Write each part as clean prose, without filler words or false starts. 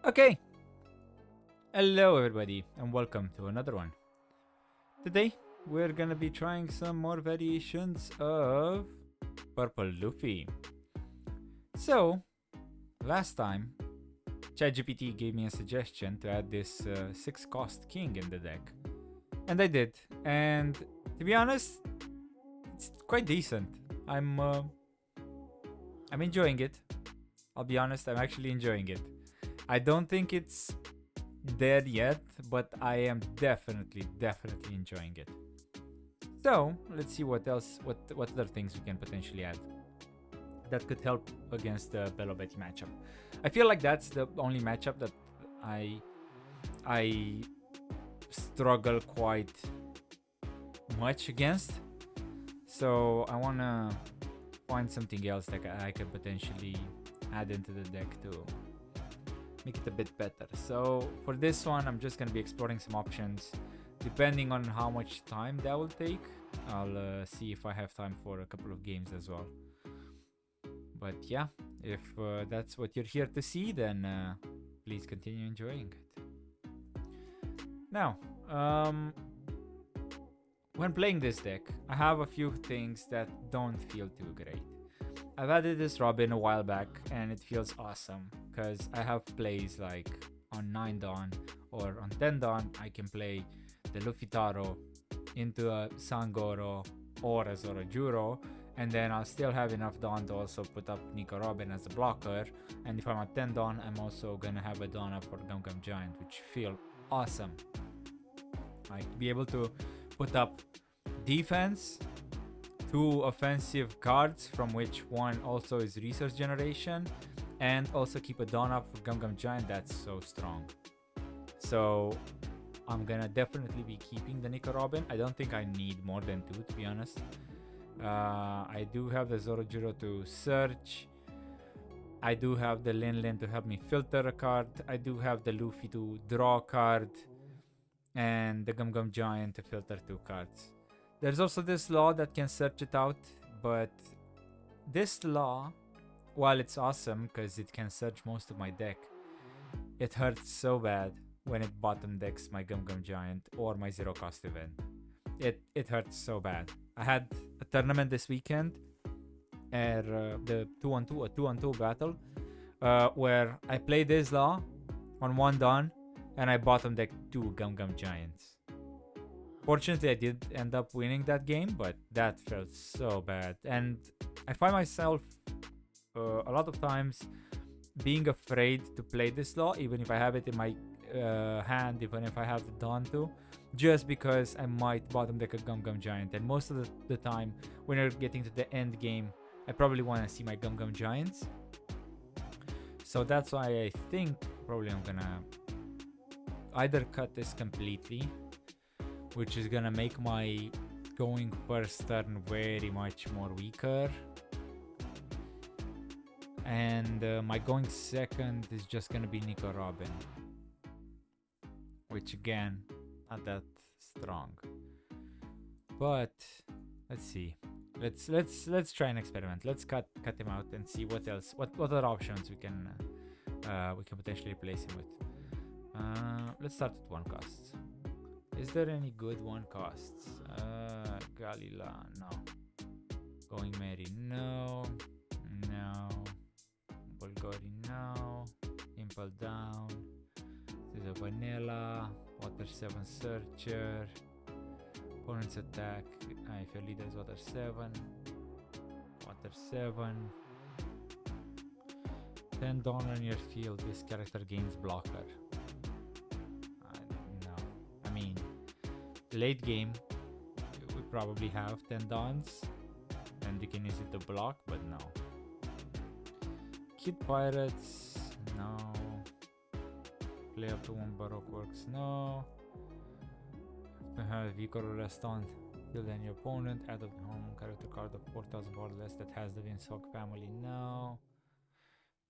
Okay, hello everybody, and welcome to another one. Today, we're gonna be trying some more variations of Purple Luffy. So, last time, ChatGPT gave me a suggestion to add this 6 cost king in the deck. And I did. And to be honest, it's quite decent. I'm enjoying it. I'll be honest, I'm actually enjoying it. I don't think it's there yet, but I am definitely enjoying it. So let's see what else, what other things we can potentially add that could help against the Bello Betty matchup. I feel like that's the only matchup that I struggle quite much against. So I wanna find something else that I could potentially add into the deck to make it a bit better. So for this one, I'm just gonna be exploring some options. Depending on how much time that will take, I'll see if I have time for a couple of games as well. But yeah, if that's what you're here to see, then please continue enjoying it. Now, when playing this deck, I have a few things that don't feel too great. I've added this Robin a while back, and it feels awesome because I have plays like on 9 Dawn or on 10 Dawn. I can play the Luffy Taro into a Sangoro or a Zorojuro, and then I'll still have enough Dawn to also put up Nico Robin as a blocker. And if I'm at 10 Dawn, I'm also gonna have a Dawn up for Gum Gum Giant, which feel awesome. Like, be able to put up defense, 2 offensive cards, from which one also is resource generation, and also keep a Dawn up for Gum Gum Giant. That's so strong. So I'm gonna definitely be keeping the Nico Robin. I don't think I need more than 2, to be honest. I do have the Zorojuro to search. I do have the Lin Lin to help me filter a card. I do have the Luffy to draw a card, and the Gum Gum Giant to filter 2 cards. There's also this law that can search it out, but this law, while it's awesome because it can search most of my deck, it hurts so bad when it bottom decks my Gum Gum Giant or my zero cost event. It hurts so bad. I had a tournament this weekend, the 2-on-2, a 2-on-2 battle, where I played this law on 1 Dawn, and I bottom decked 2 Gum Gum Giants. Fortunately, I did end up winning that game, but that felt so bad. And I find myself a lot of times being afraid to play this law, even if I have it in my hand, even if I have the Dawn to, just because I might bottom deck a Gum Gum Giant. And most of the time, when you're getting to the end game, I probably want to see my Gum Gum Giants. So that's why I think probably I'm gonna either cut this completely, which is gonna make my going first turn very much more weaker, and my going second is just gonna be Nico Robin, which again, not that strong. But let's see. Let's try an experiment. Let's cut him out and see what else, what other options we can potentially replace him with. Let's start with 1 cost. Is there any good 1 costs? Galila, no. Going Mary, no. No. Bulgari, no. Impel down. This is a Vanilla. Water 7 Searcher. Opponent's attack. If your leader is Water 7. Water 7. 10 Dawn on your field. This character gains blocker. Late game, we probably have 10 Dawns, and you can use it to block, but no. Kid Pirates, no. Play up to 1 Baroque Works, no. Vicor Restant, kill any opponent, add a home character card of 4,000 or less that has the Winsog family, no.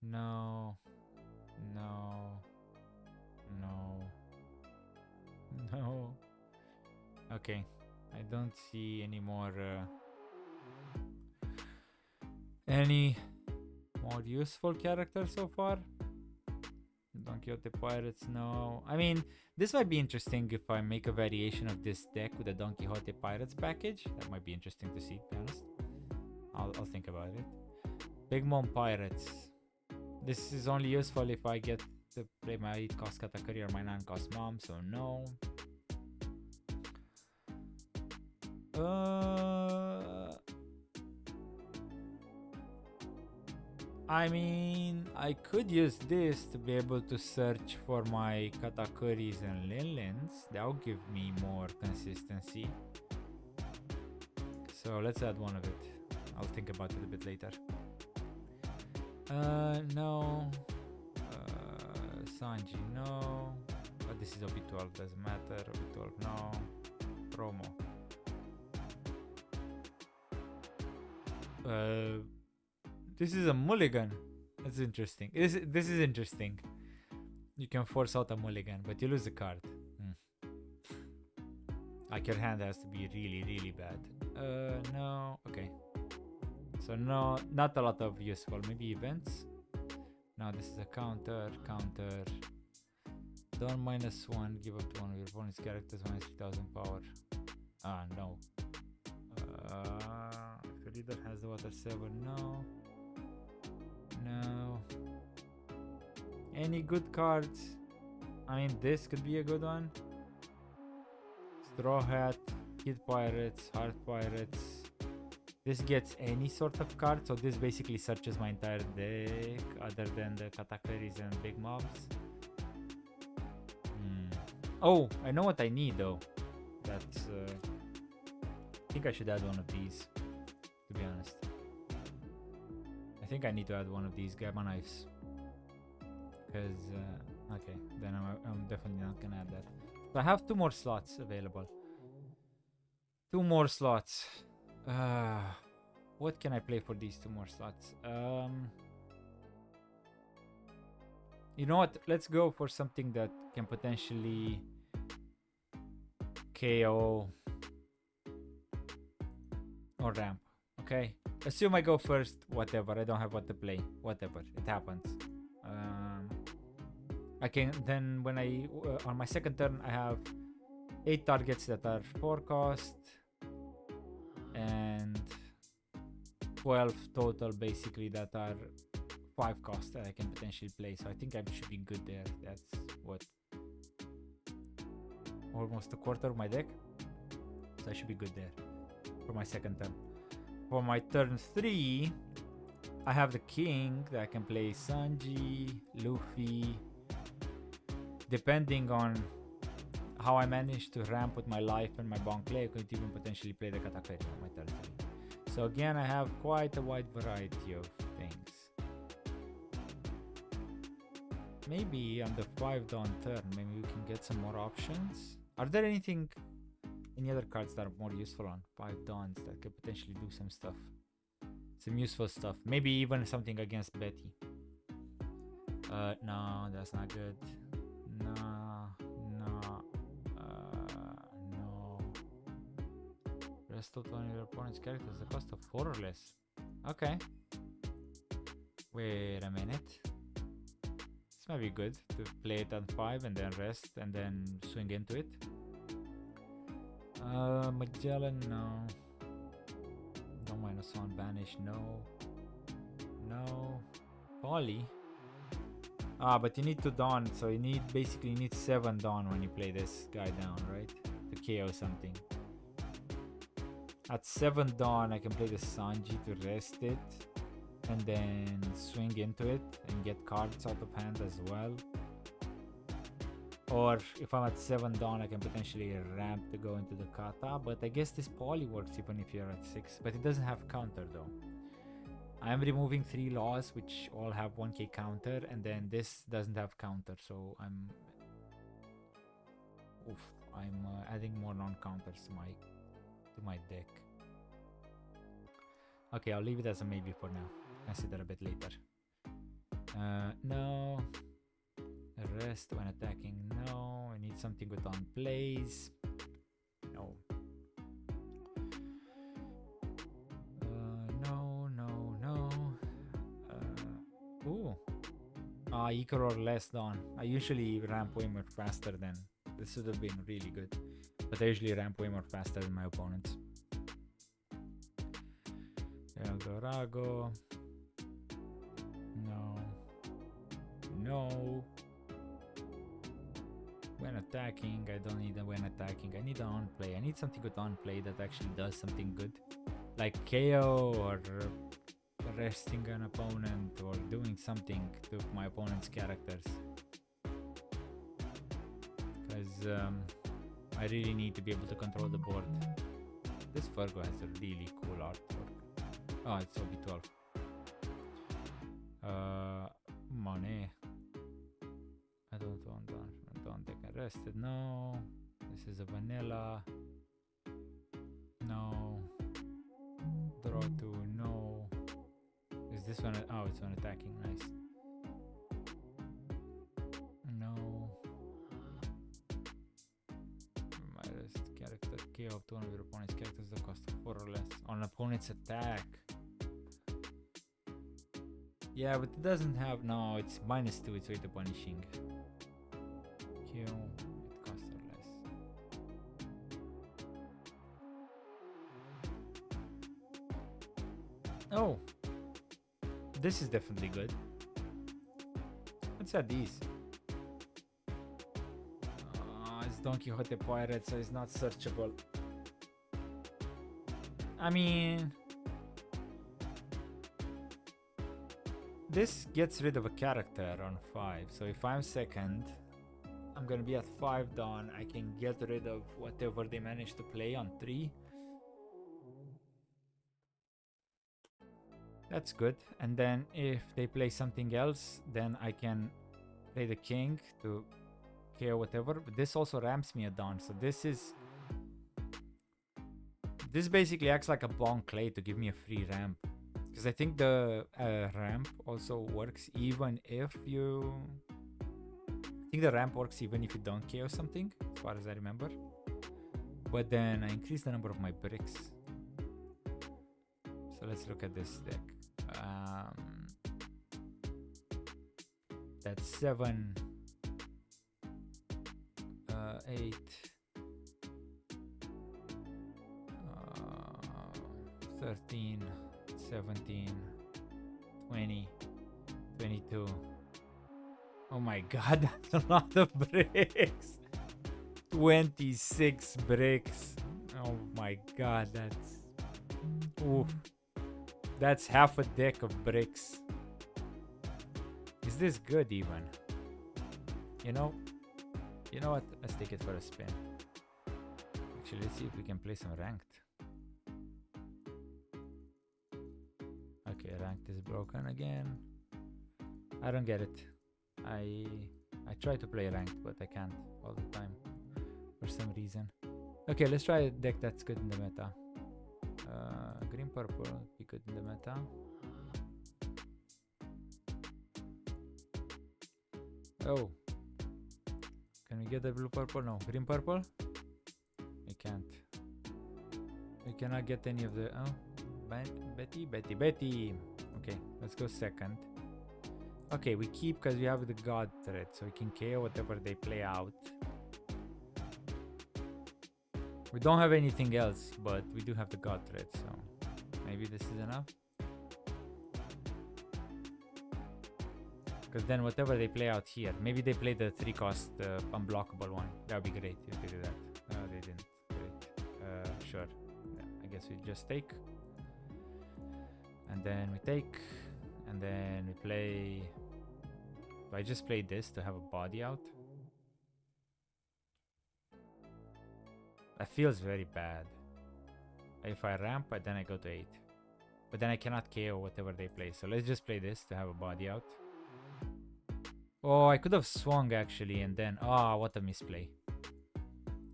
No. No. No. No. Okay, I don't see any more useful characters so far. Don Quixote Pirates, no. I mean, this might be interesting if I make a variation of this deck with a Don Quixote Pirates package. That might be interesting to see, to be honest. I'll think about it. Big Mom Pirates. This is only useful if I get to play my 8-cost Katakuri or my 9-cost Mom, so no. I mean, I could use this to be able to search for my Katakuris and Linlins. That will give me more consistency. So let's add one of it. I'll think about it a bit later. No. Sanji, no. But this is OP12, doesn't matter. OP12, no. Promo. This is a mulligan. That's interesting. This is interesting. You can force out a mulligan, but you lose a card. Like your hand has to be really, really bad. No. Okay. So no, not a lot of useful. Maybe events. Now this is a counter. Don -1. Give up to one of your opponent's characters minus 3000 power. Ah, no. If your leader has the water 7, no. No. Any good cards? I mean, this could be a good one. Straw Hat, Kid Pirates, Heart Pirates. This gets any sort of card, so this basically searches my entire deck other than the Katakuris and Big Mobs. Oh, I know what I need though. That's I think I should add one of these, to be honest. I think I need to add one of these Gamma Knives. Because, okay, then I'm definitely not gonna add that. So I have 2 more slots available. 2 more slots. What can I play for these 2 more slots? You know what? Let's go for something that can potentially KO or ramp. Okay? Assume I go first. Whatever. I don't have what to play. Whatever. It happens. I can then when I on my second turn I have 8 targets that are 4 cost and 12 total basically that are 5 cost that I can potentially play. So I think I should be good there. That's what, almost a quarter of my deck. So I should be good there for my second turn. For my turn 3, I have the king that I can play Sanji, Luffy. Depending on how I manage to ramp with my life and my bonk play, I could even potentially play the Katakuri on my turn 3. So again, I have quite a wide variety of things. Maybe on the 5 dawn turn, maybe we can get some more options. Are there any other cards that are more useful on 5 dawns that could potentially do some stuff? Some useful stuff. Maybe even something against Betty. No, that's not good. No. Rest of one of your opponent's characters, the cost of 4 or less. Okay. Wait a minute. This might be good to play it on 5 and then rest and then swing into it. Magellan, no. No -1 banish, no. No. Polly. But you need to dawn, so you need 7 dawn when you play this guy down, right? To KO something. At 7 dawn, I can play the Sanji to rest it, and then swing into it and get cards out of hand as well. Or if I'm at 7 dawn, I can potentially ramp to go into the kata, but I guess this poly works even if you're at 6, but it doesn't have counter though. I'm removing 3 laws which all have 1k counter, and then this doesn't have counter, so I'm adding more non-counters to my deck. Okay, I'll leave it as a maybe for now. Consider a bit later. No. Rest when attacking, no. I need something with on plays. No. No. Ooh. equal or less Dawn. I usually ramp way more faster than... This would have been really good. But I usually ramp way more faster than my opponents. El Dorago. No. No. When attacking, I don't need a when attacking. I need an on play. I need something with on play that actually does something good. Like KO or resting an opponent or doing something to my opponent's characters. Because I really need to be able to control the board. This Virgo has a really cool artwork. Oh, it's OB12. Money. I don't get arrested. No. This is a vanilla. No. Draw 2. No. Is this one? Oh, it's one attacking. Nice. No. Minus character KO of 2 of your opponent's characters that cost 4 or less on opponent's attack. Yeah, but it doesn't have. No, it's -2. It's way too punishing. KO. It costs or less. Oh. This is definitely good. Let's add these. It's Don Quixote Pirate, so it's not searchable. I mean... This gets rid of a character on 5, so if I'm second, I'm gonna be at 5 Dawn. I can get rid of whatever they manage to play on 3. That's good. And then if they play something else, then I can play the king to KO whatever. But this also ramps me a Dawn, so this is... This basically acts like a Bon Clay to give me a free ramp. Because I think the ramp also works even if you... I think the ramp works even if you don't KO something, as far as I remember. But then I increase the number of my bricks. So let's look at this deck. That's 7, 8, 13, 17, 20, 22. Oh my god, that's a lot of bricks. 26 bricks. Oh my god, that's... Oof. That's half a deck of bricks. Is this good even? You know what? Let's take it for a spin. Actually, let's see if we can play some ranked. Okay, ranked is broken again. I don't get it. I try to play ranked, but I can't all the time for some reason. Okay, let's try a deck that's good in the meta. Green purple be good in the meta. Oh, can we get the blue purple? No, green purple. We can't. We cannot get any of the... Oh, Betty. Okay, let's go second. Okay, we keep because we have the god threat, so we can KO whatever they play out. We don't have anything else, but we do have the god threat, so maybe this is enough. Because then whatever they play out here, maybe they play the 3-cost unblockable one. That would be great if they do that. No, they didn't. Great. Sure. Yeah, I guess we just take. And then we take. And then we play... Do I just play this to have a body out? That feels very bad. If I ramp, then I go to 8. But then I cannot KO whatever they play. So let's just play this to have a body out. Oh, I could have swung actually, and then... Oh, what a misplay.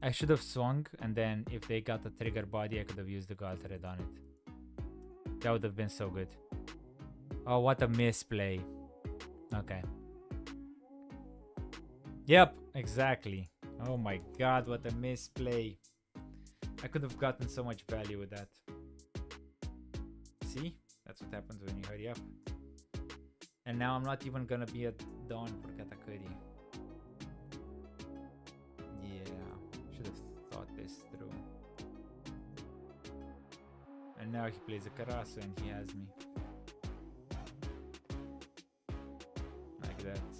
I should have swung, and then if they got the trigger body, I could have used the god thread on it. That would have been so good. Oh, what a misplay. Okay. Yep, exactly. Oh my god, what a misplay. I could have gotten so much value with that. See? That's what happens when you hurry up. And now I'm not even gonna be at dawn for Katakuri. Yeah, should have thought this through. And now he plays a Karasu and he has me. Like that's...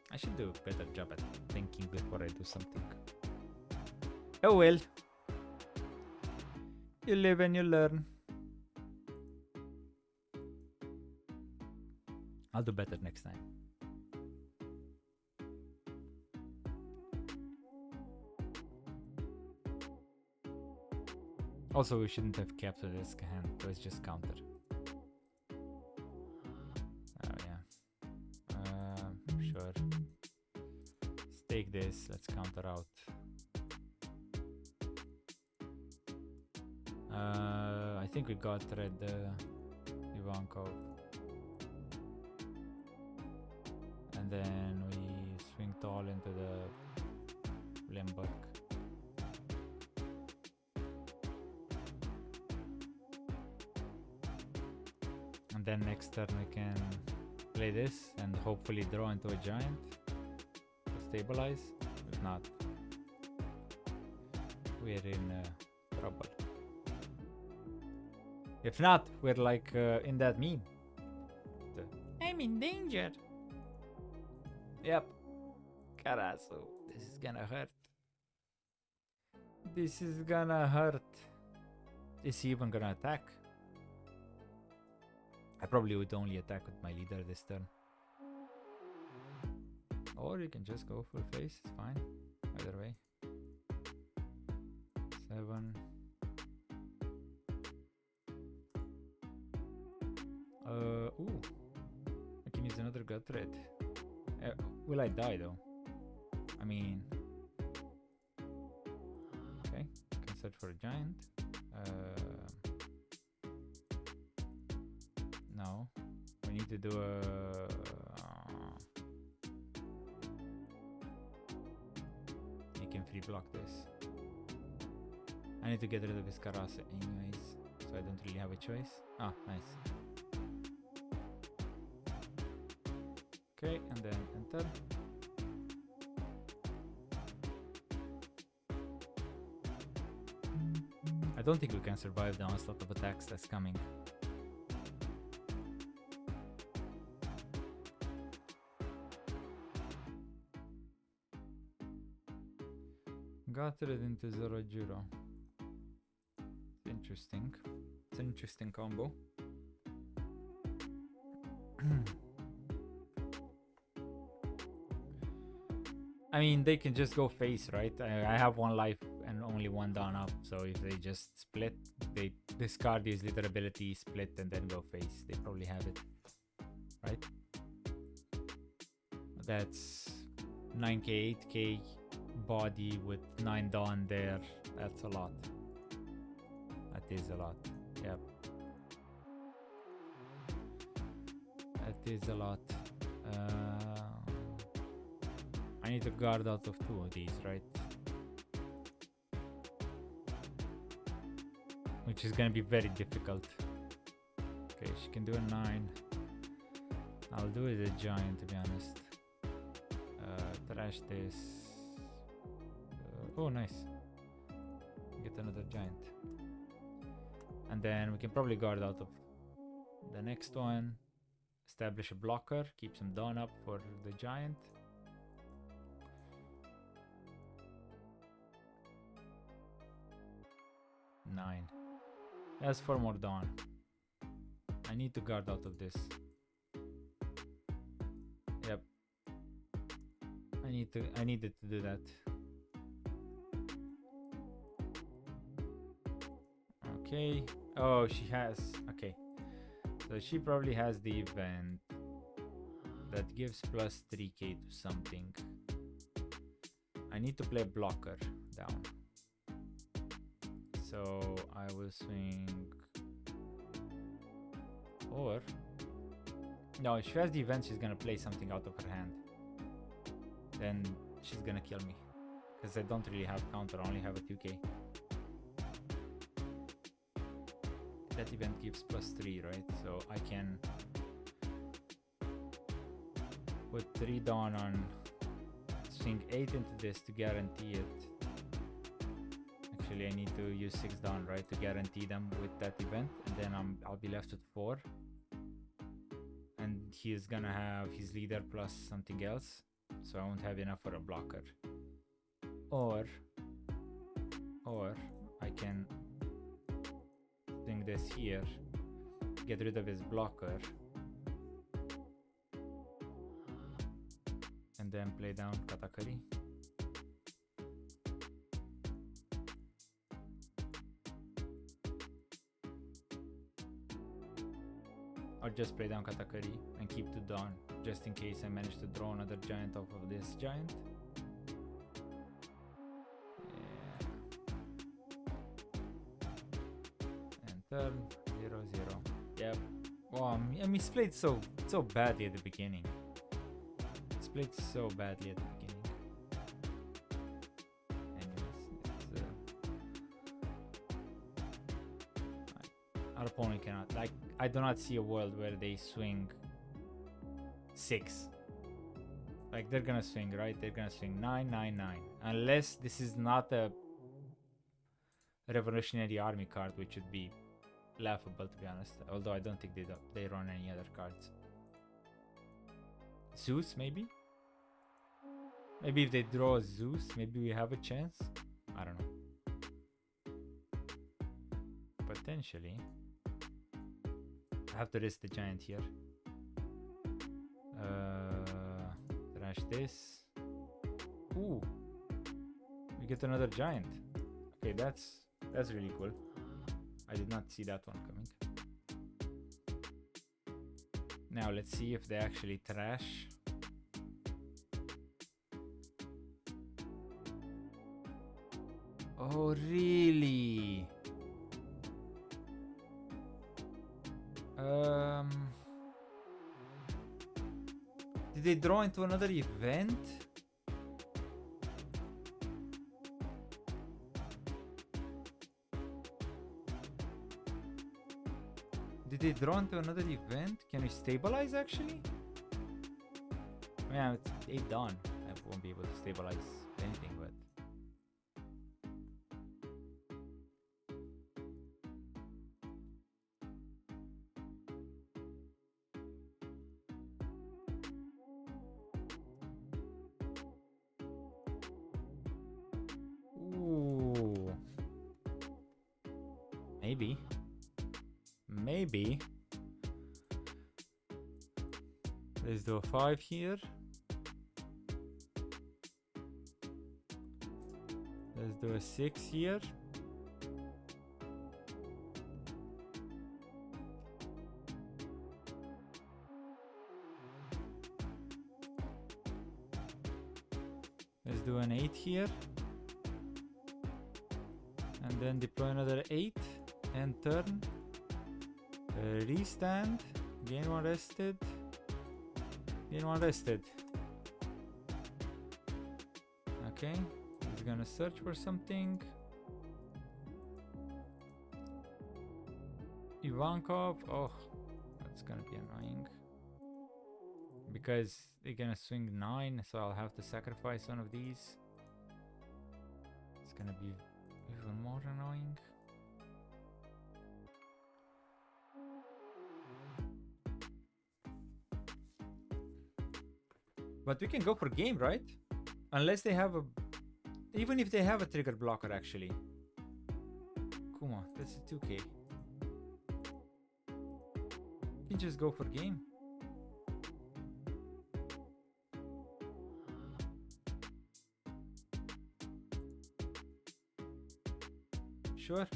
I should do a better job at thinking before I do something. Oh well. You live and you learn. I'll do better next time. Also, we shouldn't have kept this hand. Let's just counter. Oh yeah. Sure. Let's take this. Let's counter out. I think we got red Ivankov. And then we swing tall into the Limburg. And then next turn we can play this and hopefully draw into a giant to stabilize. If not, we're in trouble. If not, we're like in that meme. I'm in danger. Yep. Karasu. This is gonna hurt. This is gonna hurt. Is he even gonna attack? I probably would only attack with my leader this turn. Or you can just go full face, it's fine. Either way. 7. Ooh. I can use another gut thread. Will I die though? I mean... Okay, can search for a giant. No. We need to do a... You can free block this. I need to get rid of his Karase anyways, so I don't really have a choice. Ah, nice. Okay, and then enter. I don't think we can survive the onslaught of attacks that's coming. Got it into Zorojuro. It's interesting. It's an interesting combo. I mean, they can just go face, right? I have 1 life and only 1 down up, so if they just split, they discard these leader ability, split, and then go face. They probably have it, right? That's 9k, 8k body with 9 dawn there. That's a lot. That is a lot. Yep. That is a lot. I need to guard out of 2 of these, right? Which is gonna be very difficult. Okay, she can do a 9. I'll do it a giant, to be honest. Trash this. Oh, nice. Get another giant. And then we can probably guard out of the next one. Establish a blocker. Keep some dawn up for the giant. Nine. That's 4 more dawn. I need to guard out of this. Yep. I needed to do that. Okay. Oh, she has. Okay. So she probably has the event that gives plus 3k to something. I need to play blocker down. So I will swing. Or no, if she has the event, she's gonna play something out of her hand. Then she's gonna kill me because I don't really have counter. I only have a 2k. that event gives +3, right? So I can put 3 Dawn on, swing 8 into this to guarantee it. Actually, I need to use 6 Dawn, right, to guarantee them with that event, and then I'll be left with 4. And he's gonna have his leader plus something else, so I won't have enough for a blocker. Or I can swing this here, get rid of his blocker, and then play down Katakuri. Or just play down Katakuri and keep 2 Dawn, just in case I manage to draw another giant off of this giant. Yeah. And turn 0/0. Yep. Well, I misplayed so badly at the beginning. Played so badly at the beginning. Anyways, our opponent cannot. Like, I do not see a world where they swing 6. Like, they're gonna swing, right? They're gonna swing 9, 9, 9. Unless this is not a Revolutionary Army card, which would be laughable, to be honest. Although I don't think they run any other cards. Zeus, maybe? Maybe if they draw Zeus, maybe we have a chance. I don't know. Potentially. I have to risk the giant here. Trash this. Ooh. We get another giant. Okay, that's really cool. I did not see that one coming. Now let's see if they actually trash. Oh, really? Did they draw into another event? Did they draw into another event? Can we stabilize actually? Yeah, it's 8 Dawn. I won't be able to stabilize anything, but ooh. Maybe. Let's do a 5 here. Let's do a 6 here. Let's do an 8 here. And then deploy another 8 and turn. Restand. Gain 1 rested. Gain 1 rested. Okay. He's gonna search for something. Ivankov. Oh, that's gonna be annoying. Because they're gonna swing 9, so I'll have to sacrifice one of these. It's gonna be even more annoying. But we can go for game, right? Unless they have a... Even if they have a trigger blocker, actually. Kuma, that's a 2k. We can just go for game. Sure.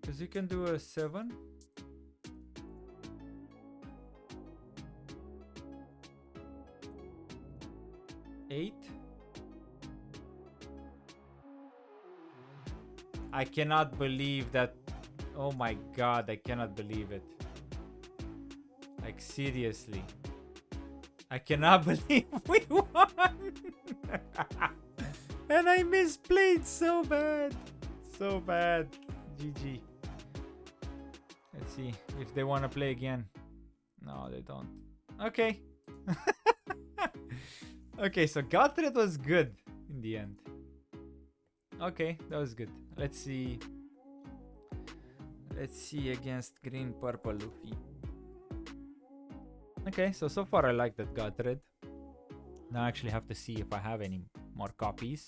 Because you can do a 7. 8. I cannot believe that. Oh my god, I cannot believe it. Like, seriously. I cannot believe we won. And I misplayed so bad. So bad. GG. Let's see if they want to play again. No, they don't. Okay. Okay, so Gotred was good in the end. Okay, that was good. Let's see. Let's see against green purple Luffy. Okay, so far I like that Gotred. Now I actually have to see if I have any more copies.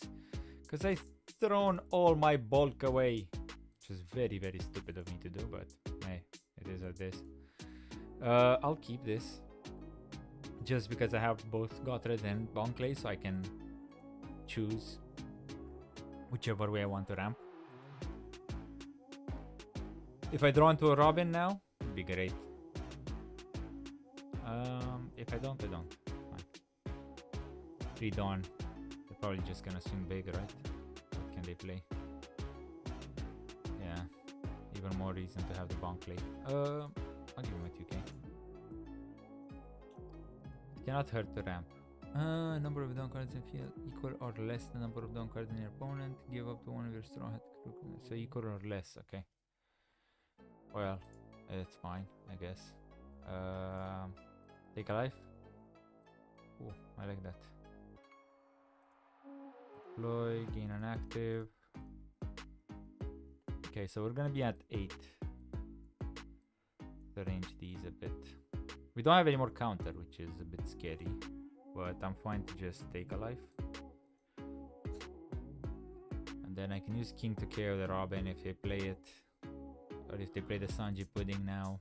Because I've thrown all my bulk away. Which is very, very stupid of me to do, but hey, it is what it is. I'll keep this. Just because I have both Gotred and Bonkley, so I can choose whichever way I want to ramp. If I draw into a Robin now, it'd be great. If I don't, I don't. Fine. 3 Dawn. They're probably just gonna swing big, right? What can they play? Yeah. Even more reason to have the Bonkley. I'll give him a 2k. Cannot hurt to ramp. Number of down cards in field equal or less the number of down cards in your opponent. Give up to one of your straw hat. So equal or less, okay. Well, it's fine, I guess. Take a life. Ooh, I like that. Deploy, gain an active. Okay, so we're gonna be at 8. Arrange these a bit. We don't have any more counter, which is a bit scary. But I'm fine to just take a life. And then I can use King to KO the Robin if they play it. Or if they play the Sanji Pudding now.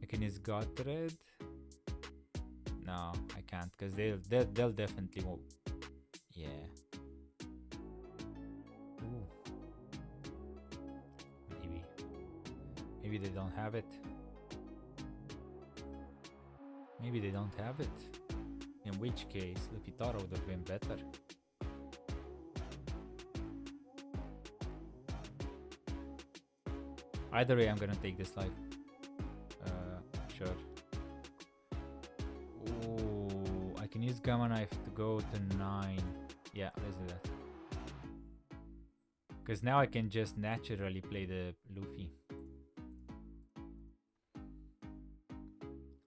I can use Gotred. No, I can't, because they'll definitely move. Yeah. Ooh. Maybe they don't have it. Maybe they don't have it. In which case, Luffy Taro would have been better. Either way, I'm gonna take this life. Sure. Ooh, I can use Gamma Knife to go to 9. Yeah, let's do that. Because now I can just naturally play the Luffy.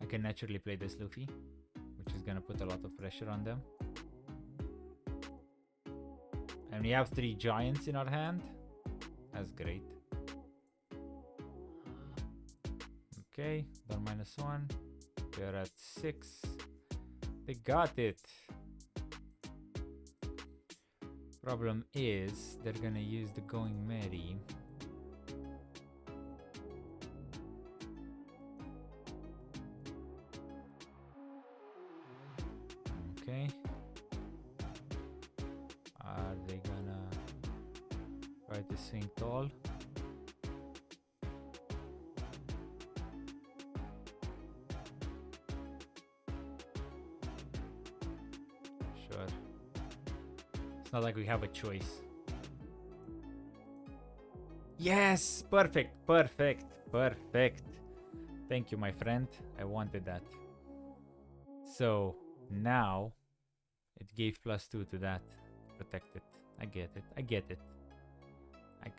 I can naturally play this Luffy, which is gonna put a lot of pressure on them. And we have 3 giants in our hand. That's great. Okay, they're -1. They're at 6. They got it. Problem is, they're gonna use the Going Merry. Okay. Are they gonna try to swing tall? Sure. It's not like we have a choice. Yes! Perfect, perfect, perfect. Thank you, my friend. I wanted that. So, now, it gave +2 to that. Protect it. I get it. I get it.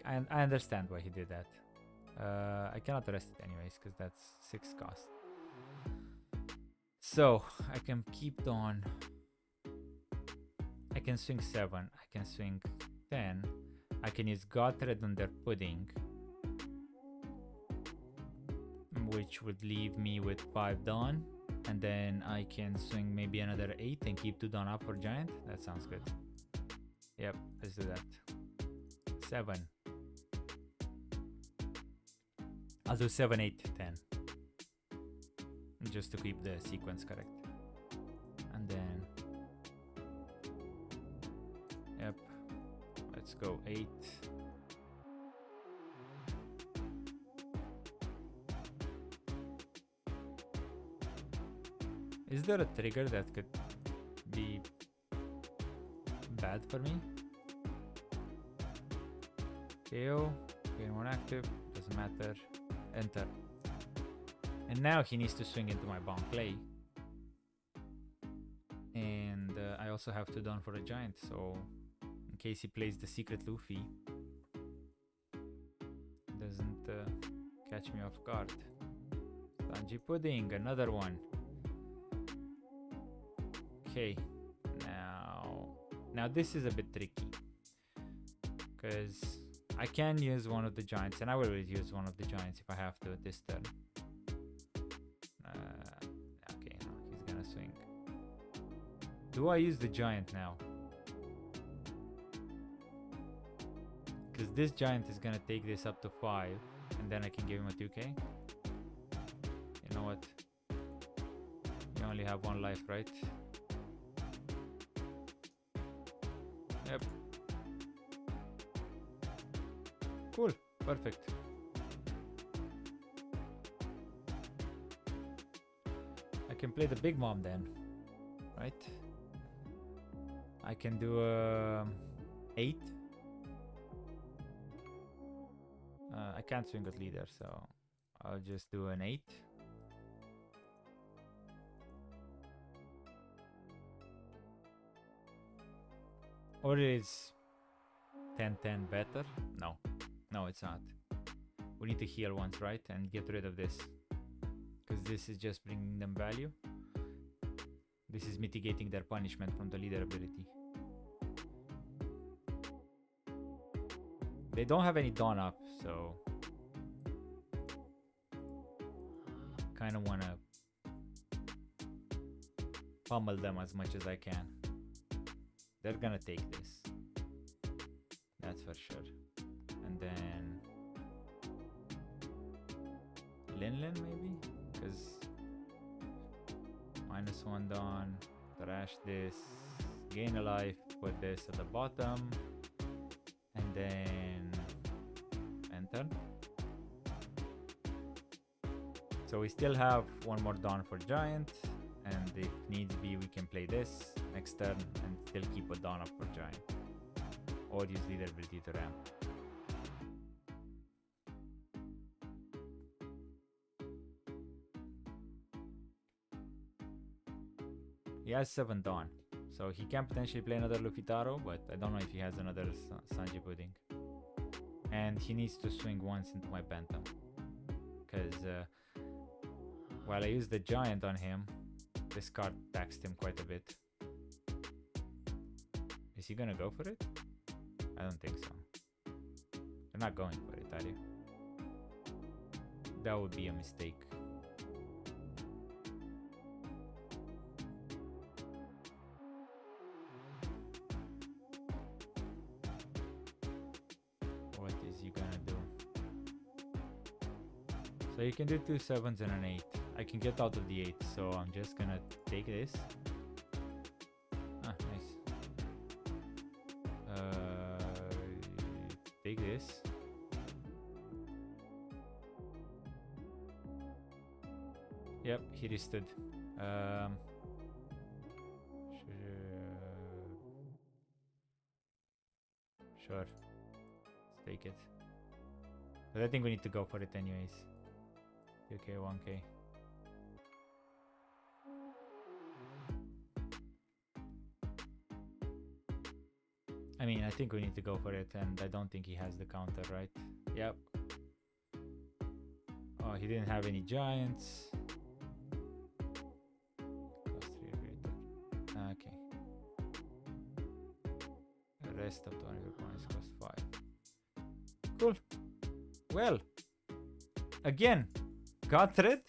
I understand why he did that. I cannot rest it anyways, because that's 6 cost. So, I can keep on. I can swing 7. I can swing 10. I can use Gotred on their Pudding, which would leave me with 5 Dawn. And then I can swing maybe another 8 and keep 2 Dawn up for Giant. That sounds good. Yep, let's do that. 7. I'll do 7, 8, 10. Just to keep the sequence correct. And then... Yep. Let's go 8. Is there a trigger that could be bad for me? KO, gain 1 active, doesn't matter, enter. And now he needs to swing into my bomb play. And I also have 2 down for a giant, so in case he plays the secret Luffy, doesn't Catch me off guard. Sanji Pudding, another one. Okay, now this is a bit tricky because I can use one of the giants, and I will use one of the giants if I have to this turn. Okay, no, he's gonna swing. Do I use the giant now? Because this giant is gonna take this up to 5, and then I can give him a 2k. You know what? You only have 1 life, right? Yep. Cool. Perfect. I can play the big mom then, right? I can do 8. I can't swing at leader, so I'll just do an 8. Or is 10-10 better? No. No, it's not. We need to heal once, right? And get rid of this. Because this is just bringing them value. This is mitigating their punishment from the leader ability. They don't have any dawn up, so... kind of want to pummel them as much as I can. They're gonna take this. That's for sure. And then... Lin maybe? Because... -1 dawn. Trash this. Gain a life. Put this at the bottom. And then... enter. So we still have 1 more dawn for giant. And if needs be, we can play this next turn and still keep a dawn up for giant. Or use leader ability to ramp. He has 7 dawn, so he can potentially play another Luffy Taro, but I don't know if he has another Sanji Pudding. And he needs to swing once into my Bantam, because while I use the giant on him, this card taxed him quite a bit. Is he gonna go for it? I don't think so. You're not going for it, are you? That would be a mistake. What is he gonna do? So you can do 2 7s and an 8. I can get out of the 8, so I'm just gonna take this. Ah, nice. Take this. Yep, he restood. Sure. Let's take it. But I think we need to go for it anyways. 2k, 1k. I mean, I think we need to go for it, and I don't think he has the counter, right? Yep. Oh, he didn't have any giants. Cost 3 or greater. Okay. The rest of 20 points cost 5. Cool. Well, again, got rid.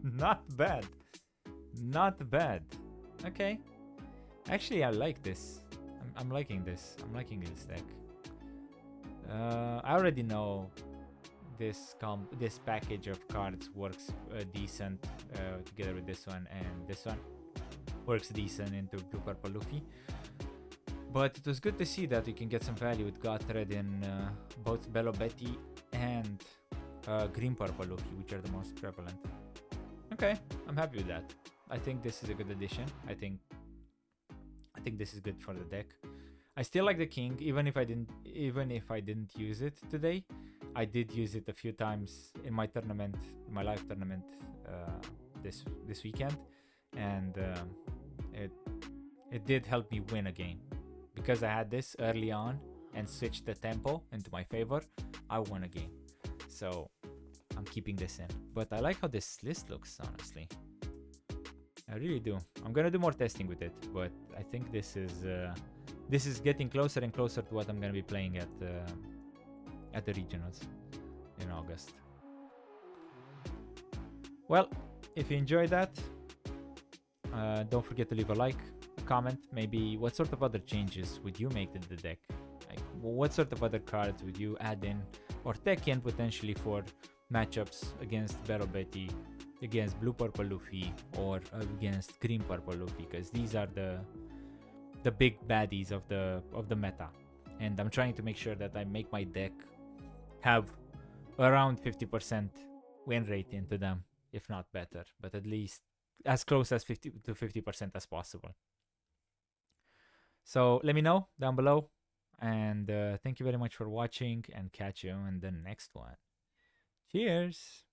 Not bad. Not bad. Okay. Actually, I like this. I'm liking this. I'm liking this deck. I already know this package of cards works decent together with this one, and this one works decent into Purple Luffy. But it was good to see that we can get some value with Gotthard in both Bello Betty and Green Purple Luffy, which are the most prevalent. Okay, I'm happy with that. I think this is a good addition. I think this is good for the deck. I still like the king, even if I didn't use it today. I did use it a few times in my tournament, in my live tournament this weekend, and it did help me win a game because I had this early on and switched the tempo into my favor. I won a game, so I'm keeping this in. But I like how this list looks, honestly. I really do. I'm gonna do more testing with it, but I think this is getting closer and closer to what I'm gonna be playing at the regionals in August. Well, if you enjoyed that, don't forget to leave a like, a comment. Maybe what sort of other changes would you make to the deck? Like, what sort of other cards would you add in or tech in potentially for matchups against Bello Betty, against Blue Purple Luffy, or against Green Purple Luffy? Because these are the big baddies of the meta, and I'm trying to make sure that I make my deck have around 50% win rate into them, if not better, but at least as close as 50% as possible. So let me know down below, and thank you very much for watching, and catch you in the next one. Cheers!